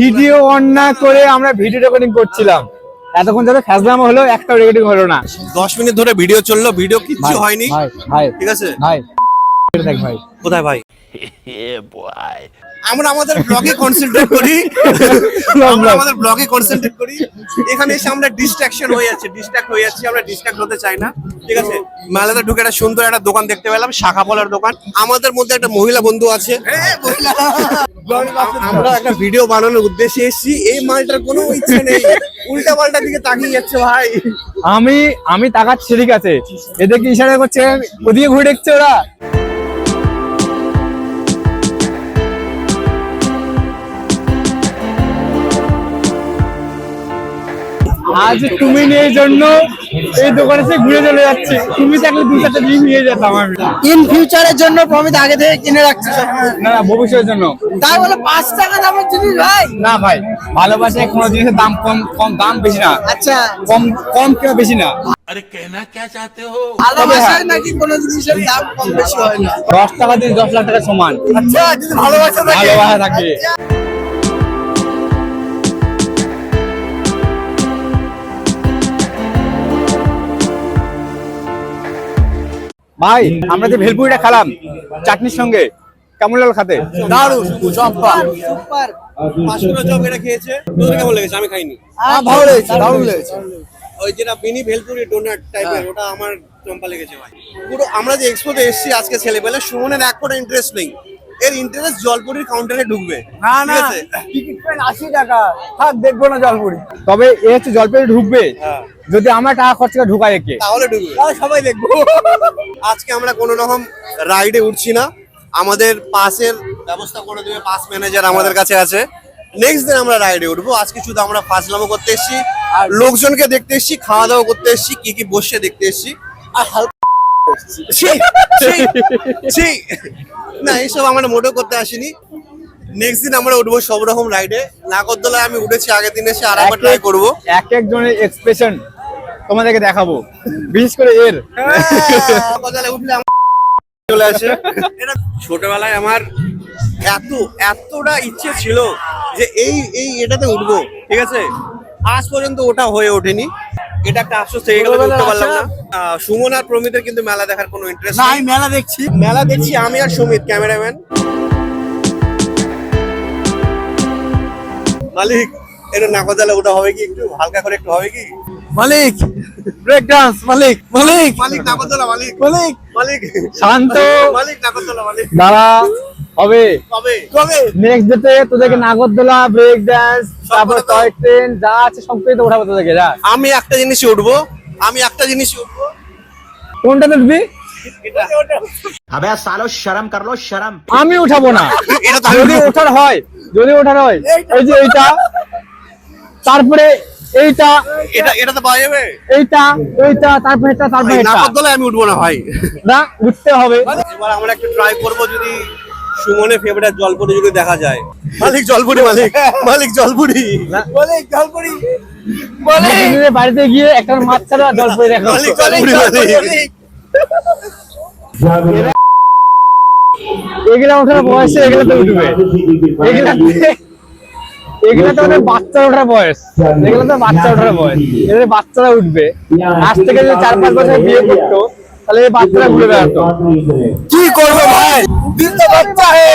Video on না করে আমরা ভিডিও রেকর্ডিং করছিলাম, এতক্ষণ যাতে ফ্যাজলামো হলো, একটা রেকর্ডিং হলো না। 10 মিনিট ধরে ভিডিও চললো, ভিডিও কিচ্ছু হয়নি। ভাই ঠিক আছে ভাই, দেখ ভাই কোথায় ভাই, আমরা আমাদের ব্লগে কনসেন্ট্রেট করি, আমরা আমাদের ব্লগে কনসেন্ট্রেট করি। এখানে এসে আমরা ডিস্ট্রাক্ট হয়ে যাচ্ছি, আমরা ডিস্ট্রাক্ট হতে চাই না। ঠিক আছে, মেলাতে ঢুকে একটা সুন্দর একটা দোকান দেখতে পেলাম, শাখা পলার দোকান। আমাদের মধ্যে একটা মহিলা বন্ধু আছে, আমরা একটা ভিডিও বানানোর উদ্দেশ্যে এসেছি। এই মালটার কোনো ইচ্ছে নেই, উল্টা পাল্টা দিকে তাকিয়ে যাচ্ছে ভাই। আমি তাকাচ্ছি, ঠিক আছে, এদেরকে ইশারা করছে, ওদিকে ঘুরে দেখছে ওরা। আজ তুমি নিয়ে জন্য এই দোকানে সে ঘুরে চলে যাচ্ছে। তুমি থাকলে 2-4টা জিনিস নিয়ে যেতাম আমি। ইন ফিউচারের জন্য প্রমিত আগে থেকে কিনে রাখছি। না ভবিষ্যতের জন্য। তাই বলে 5 টাকা দামের জিনিস ভাই? না ভাই, ভালোবাসায় কোনো জিনিসের দাম কম দাম বেশি না। আচ্ছা, কম কিংবা বেশি না। अरे कहना क्या चाहते हो? ভালোবাসায় নাকি কোনো জিনিসের দাম কম বেশি হয় না? 10 টাকা দিয়ে 10 লাখ টাকা সমান। আচ্ছা, যদি ভালোবাসা থাকে। ভালোবাসা থাকে। ভাই, আমরা যে ভেলপুরিটা খেলাম চাটনির সঙ্গে, কেমন লাগলো খেতে? দারুণ, সুপার। পাঁচশোটা চপ এটা খেয়েছে, তোদের কেমন লেগেছে? আমি খাইনি। ভালো লেগেছে, দারুণ লেগেছে। ওই যেটা মিনি ভেলপুরি ডোনাট টাইপের, ওটা আমার চম্পা লেগেছে ভাই। পুরো আমরা যে এক্সপোতে এসেছি আজকে ছেলেবেলা, সুমনের এক ফোঁটা ইন্টারেস্ট নেই। এর ইন্টারেস্ট জলপুরির কাউন্টারে ঢুকবে। না ঠিক আছে? টিকিট প্রাইস 80 টাকা। থাক, দেখবো না জলপুরি। তবে এ হচ্ছে জলপাইগুড়ি ঢুকবে, হ্যাঁ। যদি আমরা টাকা খরচ করে ঢুকাই একে। তাহলে ঢুকবে, সবাই দেখবো। আজকে আমরা কোনো রকম রাইডে উঠছি না, আমাদের পাসের ব্যবস্থা করে দেবে পাস ম্যানেজার আমাদের কাছে আছে। নেক্সট দিন আমরা রাইডে উঠবো। আজকে শুধু আমরা ফাজলামো করতে এসেছি, আর লোকজনকে দেখতে এসেছি, খাওয়া দাওয়া করতে এসেছি, কি কি বসে দেখতে এসেছি, আর হালকা না এইসব আমরা মোটেও করতে আসিনি। নেক্সট দিন আমরা উঠবো সব রকম রাইডে। নাগরদোলায় আমি উঠেছি আগের দিন, এসে আরেকবার ট্রাই করবো। এক একজনের এক্সপ্রেশন তোমাদেরকে দেখাবো, বিশেষ করে এর। নাগরদোলায় উঠলে আমার চলে আসে। এটা ছোটবেলায় আমার এতটা ইচ্ছে ছিল যে এটাতে উঠবো, ঠিক আছে, আজ পর্যন্ত ওটা হয়ে ওঠেনি। এটা একটা আফসোস থেকে গেল, উঠতে পারলাম না। সুমন আর প্রমিতের কিন্তু মেলা দেখার কোনো ইন্টারেস্ট না, নেই। আমি মেলা দেখছি আমি আর সুমিত, ক্যামেরাম্যান। মালিক, এটা নাগরদোলা ওটা হবে কি, একটু হালকা করে একটু হবে কি? মালিক, ব্রেক ডান্স। মালিক নাগরদোলা মালিক, শান্ত, মালিক নাগরদোলা মালিক। দাঁড়া, হবে কবে? নেক্সট ডেতে তোদেরকে নাগরদোলা, ব্রেক ডান্স, তারপর টয় ট্রেন যা আছে সব কিছু উঠাবো তোদেরকে। যা, আমি একটা জিনিসই উঠবো। কোনটাতে উঠবি? अबे सालो शर्म कर लो शर्म। আমি উঠাবো না। এটা তো যদি ওঠার হয় এই যে এইটা, তারপরে এইটা, এটা তো পাওয়া যাবে। এইটা, তারপরে এটা, তারপরে এটা। নাগরদোলায় আমি উঠবো না ভাই। না, উঠতে হবে। এবার আমরা একটু ট্রাই করবো, যদি সুমনের ফেভারিট জলপুরি যদি দেখা যায়। মালিক জলপুরি। নিজেদের বাড়িতে গিয়ে একটা মাছ ছাড়া জলপাই দেখা। মালিক জলপুরি। এগুলা ওঠার বয়সে এগুলা তো উঠবে, এগুলা তো ওদের বাচ্চা ওঠার বয়স, এগুলো তো বাচ্চা ওঠার বয়স, এদের বাচ্চারা উঠবে। আজ থেকে যদি 4-5 বছর বিয়ে করতো, তাহলে এই বাচ্চারা ঘুরে বেড়াতো। কি করবো ভাই, দিল তো বাচ্চা হে।